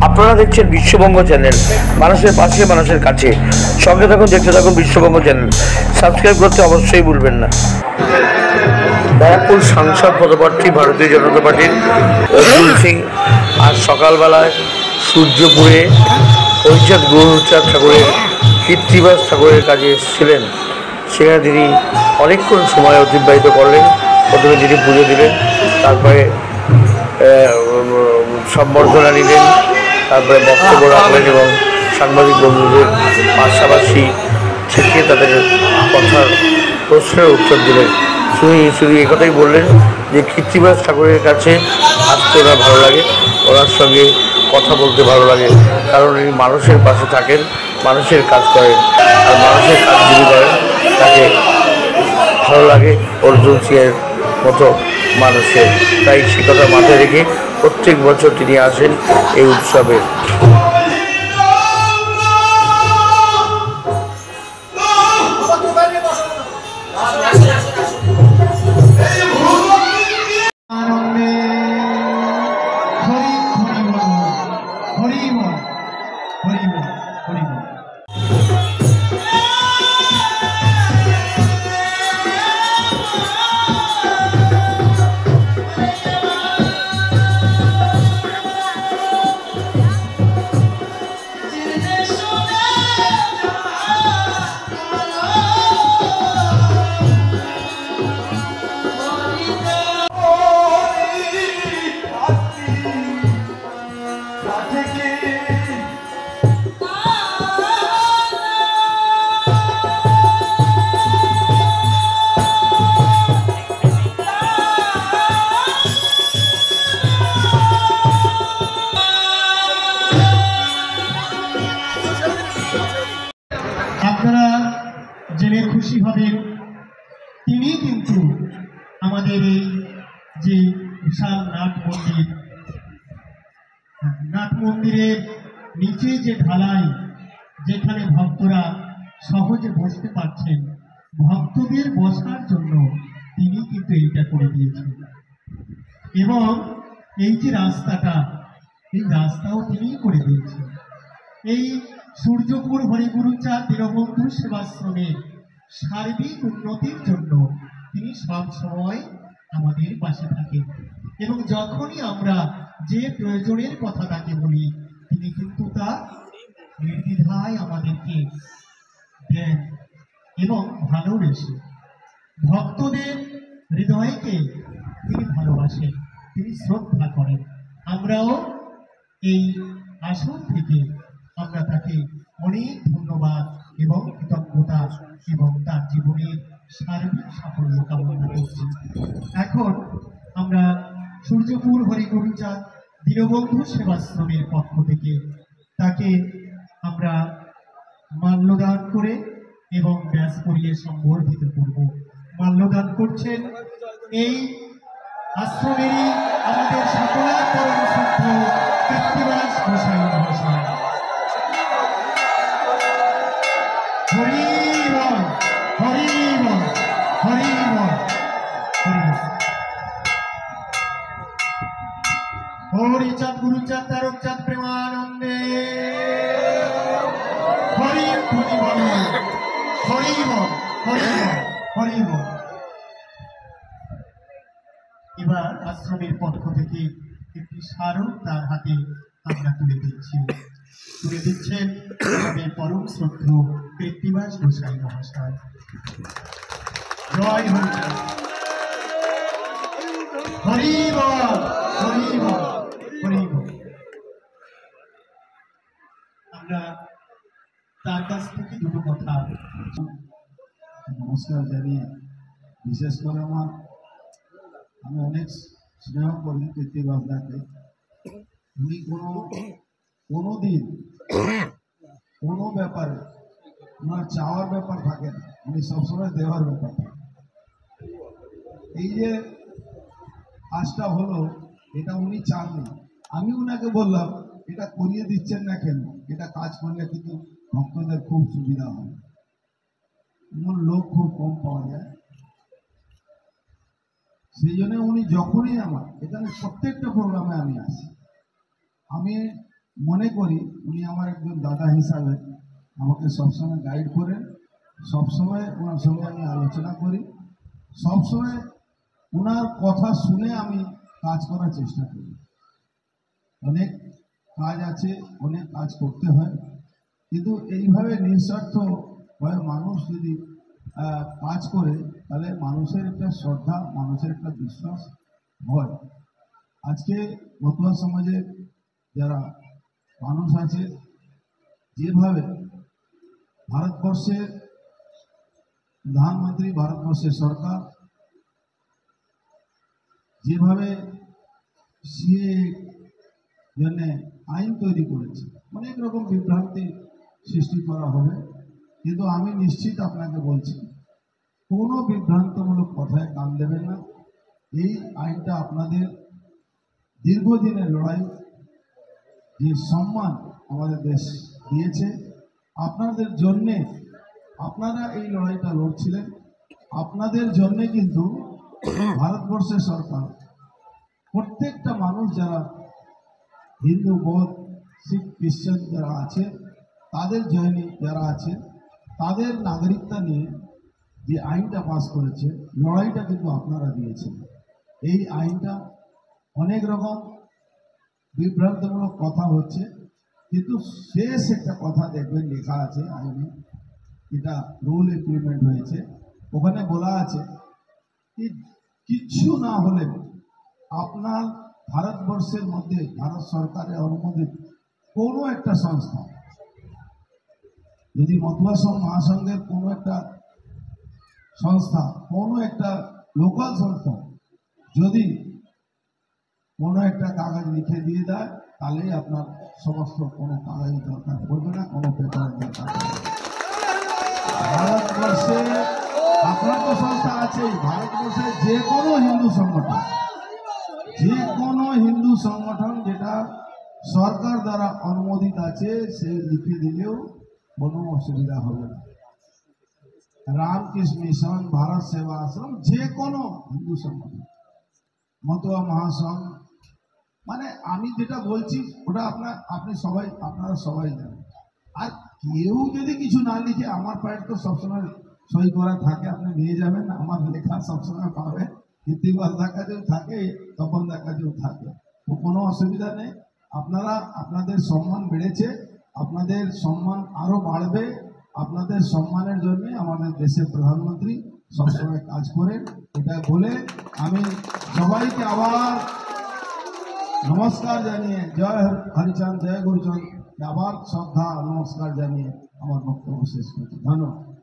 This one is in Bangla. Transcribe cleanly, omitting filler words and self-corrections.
আপনারা দেখছেন বিশ্ববঙ্গ চ্যানেল, মানুষের পাশে মানুষের কাছে। সঙ্গে থাকুন, দেখতে থাকুন বিশ্ববঙ্গ চ্যানেল। সাবস্ক্রাইব করতে অবশ্যই ভুলবেন না। ব্যারাকপুর সাংসদ পদপ্রার্থী ভারতীয় জনতা পার্টির অর্জুন সিং আজ সকালবেলায় সূর্যপুরে হরিচাঁদ গুরুচাঁদ ঠাকুরের কীর্তিবাস ঠাকুরের কাছে এসেছিলেন। সেখানে তিনি অনেকক্ষণ সময় অতিবাহিত করলেন। প্রথমে তিনি পুজো দিলেন, তারপরে সম্বর্ধনা নিলেন, তারপরে বক্তব্য রাখলেন এবং সাংবাদিক বন্ধুদের পাশাপাশি থেকে তাদের কথার প্রশ্নের উত্তর দিলেন। শুধু একথাই বললেন যে কীর্তিবাস ঠাকুরের কাছে আসতে ওনার ভালো লাগে, ওনার সঙ্গে কথা বলতে ভালো লাগে, কারণ উনি মানুষের পাশে থাকেন, মানুষের কাজ করেন, আর মানুষের কাজ যিনি করেন তাকে ভালো লাগে অর্জুন সিংয়ের মতো মানুষের। তাই সে কথা মাথায় রেখে প্রত্যেক বছর তিনি আসেন এই উৎসবে। আপনারা জেনে খুশি হবেন, তিনি কিন্তু আমাদের এই যে বিশাল নাট মন্দিরের নিচে যে ঢালাই, যেখানে ভক্তরা সহজে বসতে পারছেন, ভক্তদের বসার জন্য তিনি কিন্তু এইটা করে দিয়েছেন। এবং এই যে রাস্তাটা, এই রাস্তাও তিনি করে দিয়েছেন। এই সূর্যপুর হরিগুরুচাঁদ দীনবন্ধু সেবাশ্রমের সার্বিক উন্নতির জন্য তিনি সব সময় আমাদের পাশে থাকেন, এবং যখনই আমরা যে প্রয়োজনের কথা তাকে বলি, তিনি কিন্তু তা নির্দ্বিধায় আমাদেরকে দেন এবং ভালোবেসে ভক্তদের হৃদয়কে তিনি ভালোবাসেন, তিনি শ্রদ্ধা করেন। আমরাও এই আসন থেকে আমরা তাকে অনেক ধন্যবাদ এবং কৃতজ্ঞতা এবং তার জীবনের সার্বিক সাফল্য কামনা করছি। এখন আমরা সূর্যপুর হরিগুরুচাঁদ দীনবন্ধু সেবাশ্রমের পক্ষ থেকে তাকে আমরা মাল্যদান করে এবং ব্যাস করিয়ে সম্বর্ধিত করব। মাল্যদান করছেন এই আশ্রমেরই আমাদের সকলের পরম শুদ্ধ কীর্তিবাস গোসাই মহাশয়। হরি বল, হরি বল, হরি বল, হরি বল। হরিচাঁদ গুরুচাঁদ তারকচাঁদ প্রেমানন্দে হরি হরি বল, হরি বল, হরি বল, হরি বল। এবার আশ্রমের পক্ষ থেকে একটি স্মারক তার হাতে আমরা তুলে দিচ্ছেন আমাদের পরম শ্রদ্ধেয় কীর্তিবাস গোসাই মহাশয়। জয় হরিচাঁদ, হরি বল, হরি বল, হরি বল। আমরা তার কাছ থেকে দুটো কথা নমস্কার জানিয়ে, বিশেষ করে আমি অনেক স্নেহ করি কীর্তিবাস দাকে। উনি কোনো দিন কোনো ব্যাপারে ওনার চাওয়ার ব্যাপার থাকে না, উনি সবসময় দেওয়ার ব্যাপার থাকে। এই যে কাজটা হলো, এটা উনি চাননি, আমি উনাকে বললাম এটা করিয়ে দিচ্ছেন না কেন, এটা কাজ করলে কিন্তু ভক্তদের খুব সুবিধা হয়, এমন লোক খুব কম পাওয়া যায়। সেই জন্য উনি যখনই আমার এখানে প্রত্যেকটা প্রোগ্রামে আমি আসি, আমি মনে করি উনি আমার একজন দাদা হিসাবে আমাকে সবসময় গাইড করেন, সবসময় ওনার সঙ্গে আমি আলোচনা করি, সবসময় ওনার কথা শুনে আমি কাজ করার চেষ্টা করি। অনেক কাজ আছে, অনেক কাজ করতে হয়, কিন্তু এইভাবে নিঃস্বার্থ ভাবে মানুষ যদি কাজ করে তাহলে মানুষের একটা শ্রদ্ধা, মানুষের একটা বিশ্বাস হয়। আজকে মতুয়া সমাজের যারা মানুষ আছে, যেভাবে ভারতবর্ষের প্রধানমন্ত্রী, ভারতবর্ষের সরকার যেভাবে সিএ জন্য আইন তৈরি করেছে, অনেক রকম বিভ্রান্তি সৃষ্টি করা হবে, কিন্তু আমি নিশ্চিত আপনাকে বলছি কোনো বিভ্রান্তমূলক কথায় কান দেবেন না। এই আইনটা আপনাদের দীর্ঘদিনের লড়াই, যে সম্মান আমাদের দেশ দিয়েছে আপনাদের জন্যে, আপনারা এই লড়াইটা লড়ছিলেন, আপনাদের জন্যে কিন্তু ভারতবর্ষের সরকার প্রত্যেকটা মানুষ যারা হিন্দু, বৌদ্ধ, শিখ, খ্রিস্টান যারা আছে, তাদের জৈনী যারা আছে, তাদের নাগরিকতা নিয়ে যে আইনটা পাস করেছে, লড়াইটা কিন্তু আপনারা দিয়েছেন। এই আইনটা অনেক রকম বিভ্রান্তমূলক কথা হচ্ছে, কিন্তু শেষ একটা কথা দেখবেন লেখা আছে আইনে, এটা রুল ইমপ্লিমেন্ট হয়েছে, ওখানে বলা আছে কি কিচ্ছু না হলে আপনার ভারতবর্ষের মধ্যে, ভারত সরকারের অনুমোদিত কোনো একটা সংস্থা, যদি মতুয়া মহাসংঘের কোনো একটা সংস্থা, কোনো একটা লোকাল সংস্থা যদি কোনো একটা কাগজ লিখে দিয়ে দেয়, তাহলেই আপনার সমস্ত কোনো কাগজ দরকার পড়বে না, কোনো পেপার দরকার পড়বে না। ভারতবর্ষে আপনার তো সংস্থা আছেই, ভারতবর্ষে যে কোনো হিন্দু সংগঠন, যে কোনো হিন্দু সংগঠন যেটা সরকার দ্বারা অনুমোদিত আছে, সে লিখে দিলেও কোনো অসুবিধা হবে না। রামকৃষ্ণ মিশন, ভারত সেবা আশ্রম, যে কোনো হিন্দু সংগঠন, মতুয়া মহাসংঘ, মানে আমি যেটা বলছি ওটা আপনারা সবাই জানেন। আর কেউ যদি কিছু না লিখে, আমার পায়ের তো সবসময় সই করা থাকে, আপনি নিয়ে যাবেন, আমার লেখা সবসময় পাবে, ইতিবাস কাজেও থাকে, তপন কাজেও থাকে, তো কোনো অসুবিধা নেই। আপনারা, আপনাদের সম্মান বেড়েছে, আপনাদের সম্মান আরো বাড়বে, আপনাদের সম্মানের জন্য আমাদের দেশের প্রধানমন্ত্রী সবসময় কাজ করেন। এটা বলে আমি সবাইকে আবার নমস্কার জানিয়ে, জয় হরিচাঁদ, জয় গুরুচাঁদ, আবার শ্রদ্ধা নমস্কার জানিয়ে আমার বক্তব্য শেষ করছি। ধন্যবাদ।